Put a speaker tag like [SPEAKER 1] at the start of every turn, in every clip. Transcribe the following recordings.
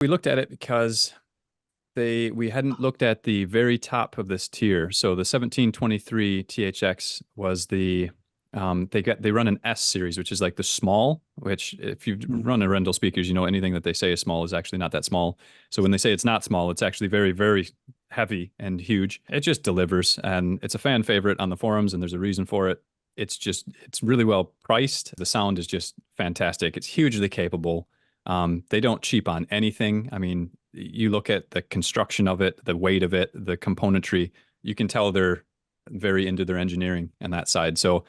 [SPEAKER 1] We looked at it because we hadn't looked at the very top of this tier. So the 1723 THX was they run an S series, which is like the small, which if you've run Arendal speakers, you know anything that they say is small is actually not that small. So when they say it's not small, it's actually very, very heavy and huge. It just delivers, and it's a fan favorite on the forums, and there's a reason for it. It's really well priced. The sound is just fantastic. It's hugely capable. They don't cheap on anything. I mean, you look at the construction of it, the weight of it, the componentry, you can tell they're very into their engineering on that side. So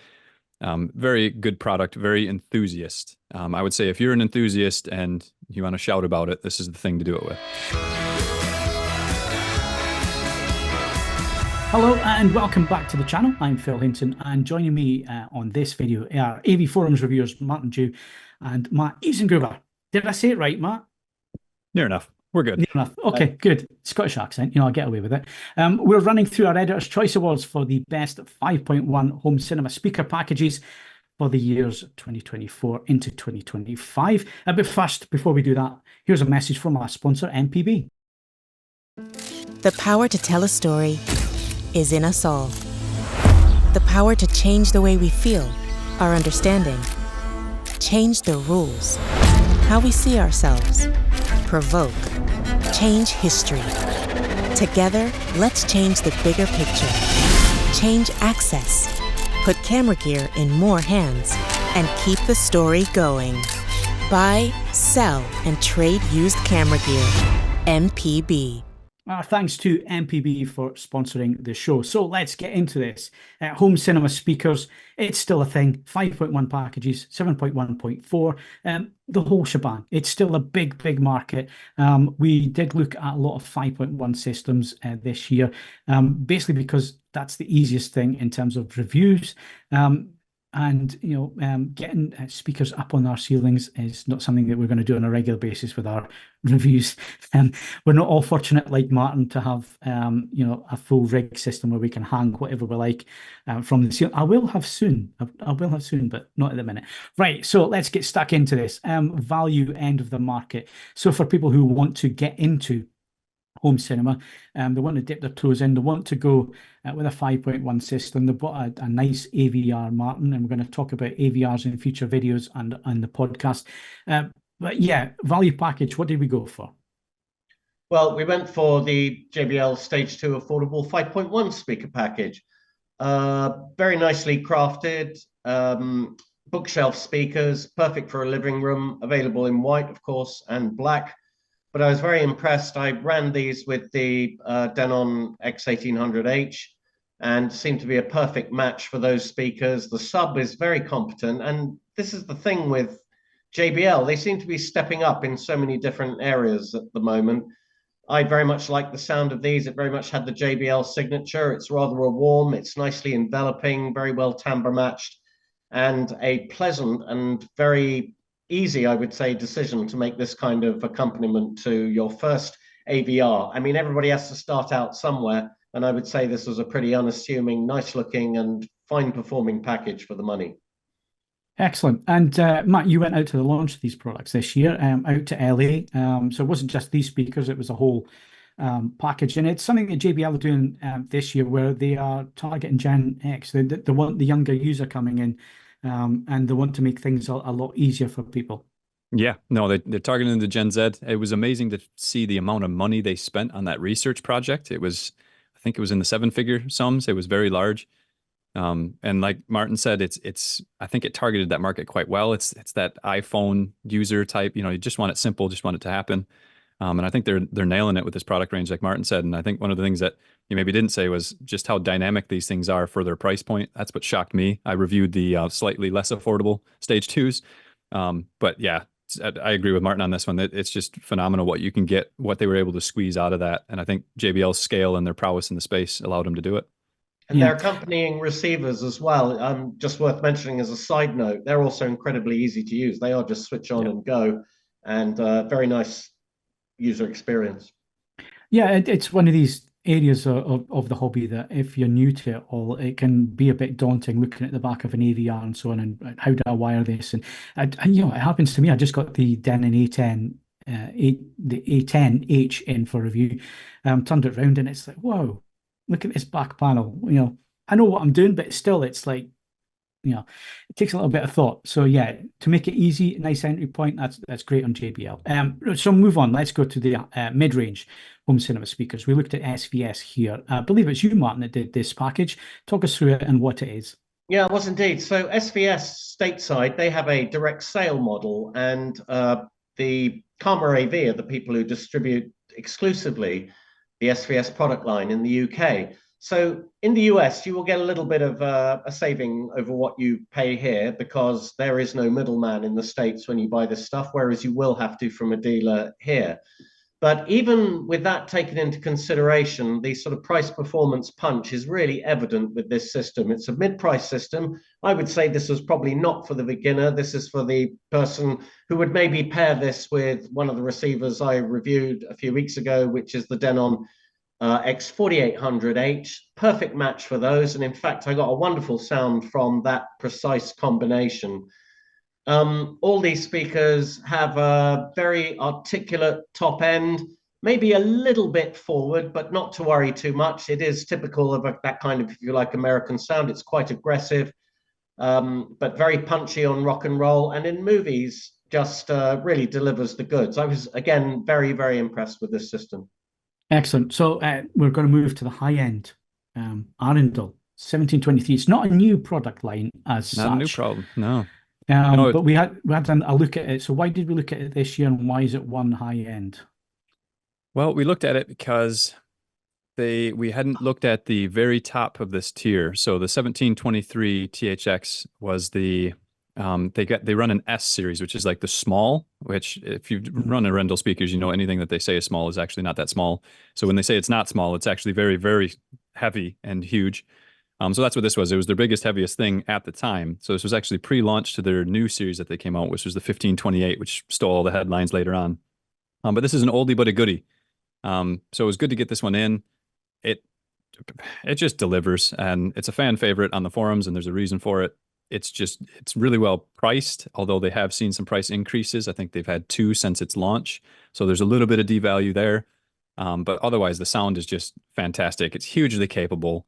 [SPEAKER 1] very good product, very enthusiast. I would say if you're an enthusiast and you want to shout about it, this is the thing to do it with.
[SPEAKER 2] Hello and welcome back to the channel. I'm Phil Hinton, and joining me on this video are AVForums reviewers Martin Dew and Matt Isengruber. Did I say it right, Matt?
[SPEAKER 1] Near enough. We're good.
[SPEAKER 2] Near enough. Okay, good. Scottish accent, I'll get away with it. We're running through our Editor's Choice Awards for the best 5.1 home cinema speaker packages for the years 2024 into 2025. But first, before we do that, here's a message from our sponsor, MPB.
[SPEAKER 3] The power to tell a story is in us all. The power to change the way we feel, our understanding. Change the rules, how we see ourselves. Provoke. Change history. Together, let's change the bigger picture. Change access. Put camera gear in more hands. And keep the story going. Buy, sell, and trade used camera gear. MPB.
[SPEAKER 2] Thanks to MPB for sponsoring the show. So let's get into this. Home cinema speakers, it's still a thing. 5.1 packages, 7.1.4, the whole shebang. It's still a big, big market. We did look at a lot of 5.1 systems this year, basically because that's the easiest thing in terms of reviews. Getting speakers up on our ceilings is not something that we're going to do on a regular basis with our reviews. We're not all fortunate like Martin to have, a full rig system where we can hang whatever we like from the ceiling. I will have soon, but not at the minute. Right, so let's get stuck into this. Value end of the market. So for people who want to get into home cinema, they want to dip their toes in, they want to go with a 5.1 system. They've bought a nice AVR, Martin, and we're going to talk about AVRs in future videos and on the podcast. But yeah, value package, what did we go for?
[SPEAKER 4] Well, we went for the JBL Stage 2 affordable 5.1 speaker package. Very nicely crafted, bookshelf speakers, perfect for a living room, available in white, of course, and black. But I was very impressed. I ran these with the Denon X1800H and seemed to be a perfect match for those speakers. The sub is very competent. And this is the thing with JBL. They seem to be stepping up in so many different areas at the moment. I very much like the sound of these. It very much had the JBL signature. It's rather a warm, it's nicely enveloping, very well timbre matched, and a pleasant and very easy, I would say, decision to make this kind of accompaniment to your first AVR. I mean, everybody has to start out somewhere, and I would say this was a pretty unassuming, nice looking and fine performing package for the money.
[SPEAKER 2] Excellent. And Matt, you went out to the launch of these products this year, out to LA. So it wasn't just these speakers, it was a whole package. And it's something that JBL are doing this year where they are targeting Gen X. They want the younger user coming in. And they want to make things a lot easier for people.
[SPEAKER 1] Yeah, no, they're targeting the Gen Z. It was amazing to see the amount of money they spent on that research project. I think it was in the seven-figure sums. It was very large. And like Martin said, I think it targeted that market quite well. It's that iPhone user type, you just want it simple, just want it to happen. And I think they're nailing it with this product range, like Martin said. And I think one of the things that you maybe didn't say was just how dynamic these things are for their price point. That's what shocked me. I reviewed the slightly less affordable Stage 2s. But yeah, I agree with Martin on this one. It's just phenomenal what you can get, what they were able to squeeze out of that. And I think JBL's scale and their prowess in the space allowed them to do it.
[SPEAKER 4] And their accompanying receivers as well. Just worth mentioning as a side note, they're also incredibly easy to use. They are just switch on and go, and very nice user experience.
[SPEAKER 2] Yeah, it's one of these areas of the hobby that if you're new to it all, it can be a bit daunting looking at the back of an AVR and so on, and how do I wire this? And it happens to me. I just got the Denon A10 the A10H in for review. Turned it around and it's like, whoa, look at this back panel. I know what I'm doing, but still, it's like, it takes a little bit of thought. So yeah, to make it easy, nice entry point. That's great on JBL. So move on. Let's go to the mid-range home cinema speakers. We looked at SVS here. I believe it's you, Martin, that did this package. Talk us through it and what it is.
[SPEAKER 4] Yeah, it was indeed. So SVS stateside, they have a direct sale model, and the Karma AV are the people who distribute exclusively the SVS product line in the UK. So in the US, you will get a little bit of a saving over what you pay here because there is no middleman in the States when you buy this stuff, whereas you will have to from a dealer here. But even with that taken into consideration, the sort of price performance punch is really evident with this system. It's a mid-price system. I would say this was probably not for the beginner. This is for the person who would maybe pair this with one of the receivers I reviewed a few weeks ago, which is the Denon X4800H. Perfect match for those. And in fact, I got a wonderful sound from that precise combination. All these speakers have a very articulate top end, maybe a little bit forward, but not to worry too much. It is typical of that kind of, if you like, American sound. It's quite aggressive, but very punchy on rock and roll. And in movies, just really delivers the goods. I was, again, very, very impressed with this system.
[SPEAKER 2] Excellent. So we're going to move to the high end. Arendal 1723. It's not a new product line as such.
[SPEAKER 1] Not a new problem, no.
[SPEAKER 2] But we had a look at it. So why did we look at it this year, and why is it one high end?
[SPEAKER 1] Well, we looked at it because we hadn't looked at the very top of this tier. So the 1723 THX was the they run an S series, which is like the small, which if you run Arendal speakers, anything that they say is small is actually not that small. So when they say it's not small, it's actually very, very heavy and huge. So that's what this was. It was their biggest, heaviest thing at the time. So this was actually pre-launched to their new series that they came out, which was the 1528, which stole all the headlines later on. But this is an oldie but a goodie. So it was good to get this one in. It just delivers, and it's a fan favorite on the forums, and there's a reason for it. It's really well priced, although they have seen some price increases. I think they've had 2 since its launch. So there's a little bit of devalue there. But otherwise, the sound is just fantastic. It's hugely capable.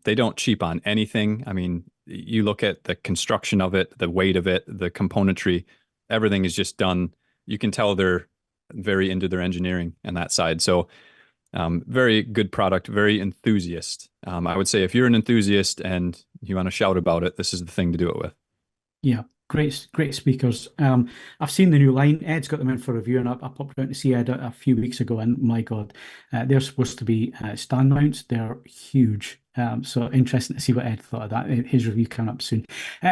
[SPEAKER 1] They don't cheap on anything. I mean, you look at the construction of it, the weight of it, the componentry, everything is just done. You can tell they're very into their engineering and that side. So very good product, very enthusiast. I would say if you're an enthusiast and you want to shout about it, this is the thing to do it with. Yeah,
[SPEAKER 2] great speakers. I've seen the new line. Ed's got them in for review, and I popped around to see Ed a few weeks ago, and my God, they're supposed to be stand mounts. They're huge. So interesting to see what Ed thought of that. His review coming up soon.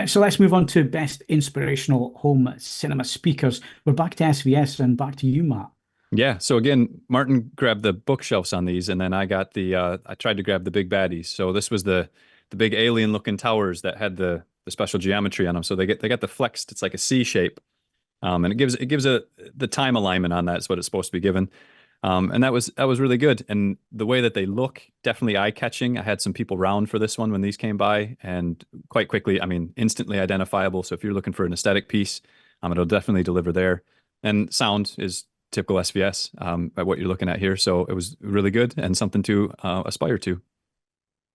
[SPEAKER 2] So let's move on to best inspirational home cinema speakers. We're back to SVS and back to you, Matt.
[SPEAKER 1] Yeah. So again, Martin grabbed the bookshelves on these, and then I got I tried to grab the big baddies. So this was the big alien looking towers that had the special geometry on them. So they got the flexed. It's like a C shape, and it gives the time alignment on that is what it's supposed to be given. And that was really good. And the way that they look, definitely eye catching. I had some people round for this one when these came by, and quite quickly, I mean, instantly identifiable. So if you're looking for an aesthetic piece, it'll definitely deliver there. And sound is typical SVS at what you're looking at here. So it was really good and something to aspire to.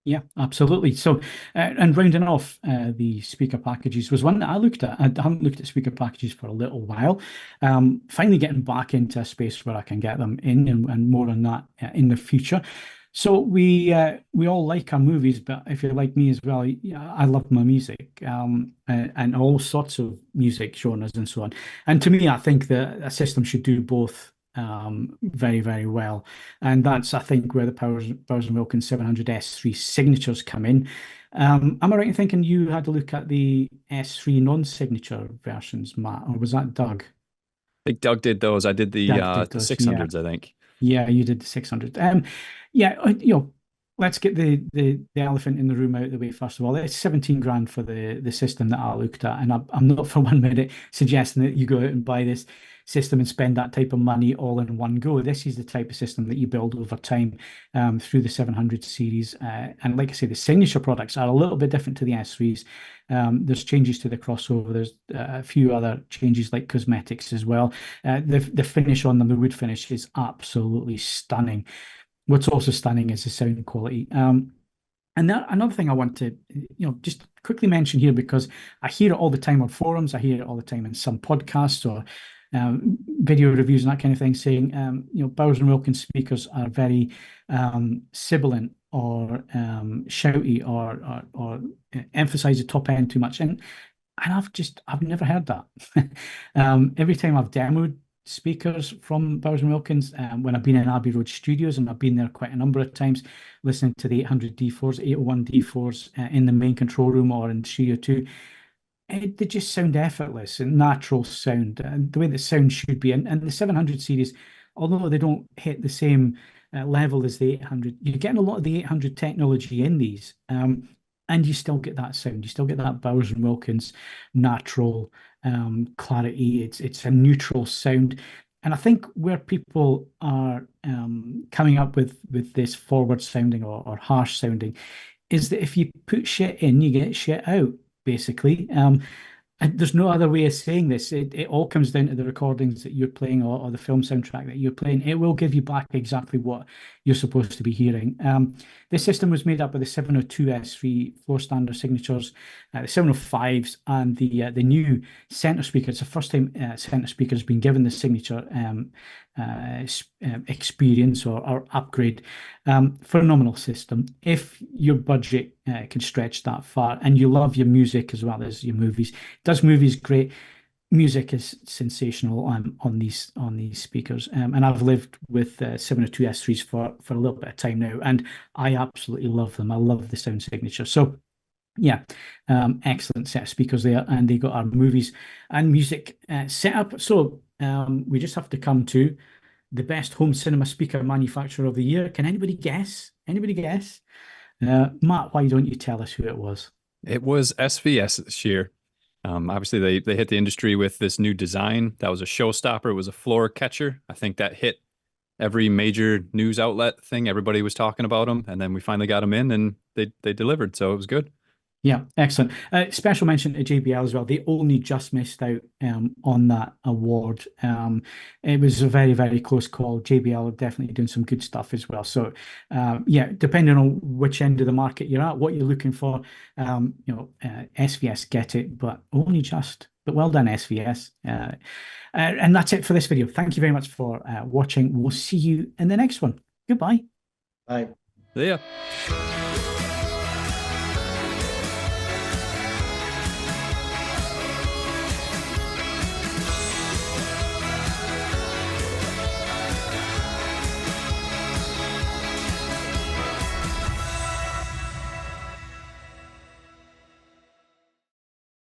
[SPEAKER 2] Yeah, absolutely. So, and rounding off the speaker packages was one that I looked at. I haven't looked at speaker packages for a little while. Finally getting back into a space where I can get them in, and more on that in the future. So we all like our movies, but if you're like me as well, I love my music and all sorts of music genres and so on. And to me, I think that a system should do both very, very well. And that's, I think, where the Bowers & Wilkins 700 S3 signatures come in. Am I right in thinking you had to look at the S3 non-signature versions, Matt, or was that Doug?
[SPEAKER 1] I think Doug did those. I did the 600s, I think.
[SPEAKER 2] Yeah, you did the 600. Let's get the elephant in the room out of the way first of all. It's 17 grand for the system that I looked at, and I'm not for 1 minute suggesting that you go out and buy this system and spend that type of money all in one go. This is the type of system that you build over time through the 700 series. And like I say, the signature products are a little bit different to the S3s. There's changes to the crossover. There's a few other changes like cosmetics as well. The finish on them, the wood finish, is absolutely stunning. What's also stunning is the sound quality. And another thing I want to, just quickly mention here, because I hear it all the time on forums, I hear it all the time in some podcasts or video reviews and that kind of thing, saying, Bowers and Wilkins speakers are very sibilant or shouty or emphasize the top end too much. And I've never heard that. Every time I've demoed speakers from Bowers and Wilkins, when I've been in Abbey Road Studios, and I've been there quite a number of times, listening to the 800 D4s, 801 D4s in the main control room or in Studio 2, they just sound effortless and natural sound, the way that sound should be. And the 700 series, although they don't hit the same level as the 800, you're getting a lot of the 800 technology in these. And you still get that sound. You still get that Bowers and Wilkins natural clarity. It's a neutral sound. And I think where people are coming up with this forward sounding or harsh sounding is that if you put shit in, you get shit out, basically. And there's no other way of saying this. It all comes down to the recordings that you're playing or the film soundtrack that you're playing. It will give you back exactly what you're supposed to be hearing. This system was made up of the 702 S3 floor standard signatures, the 705s, and the new center speaker. It's the first time center speaker has been given the signature experience or upgrade. Phenomenal system. If your budget can stretch that far and you love your music as well as your movies, does movies great. Music is sensational on these speakers, and I've lived with 702 S3s for a little bit of time now, and I absolutely love them. I love the sound signature. So yeah, excellent set of speakers there, and they got our movies and music set up. So we just have to come to the best home cinema speaker manufacturer of the year. Can anybody guess? Anybody guess? Matt, why don't you tell us who it was?
[SPEAKER 1] It was SVS this year. Obviously, they hit the industry with this new design. That was a showstopper. It was a floor catcher. I think that hit every major news outlet thing. Everybody was talking about them. And then we finally got them in and they delivered. So it was good.
[SPEAKER 2] Yeah, excellent. Special mention to JBL as well. They only just missed out on that award. It was a very, very close call. JBL are definitely doing some good stuff as well. So, yeah, depending on which end of the market you're at, what you're looking for, SVS get it, but only just. But well done, SVS. And that's it for this video. Thank you very much for watching. We'll see you in the next one. Goodbye.
[SPEAKER 4] Bye.
[SPEAKER 1] See ya.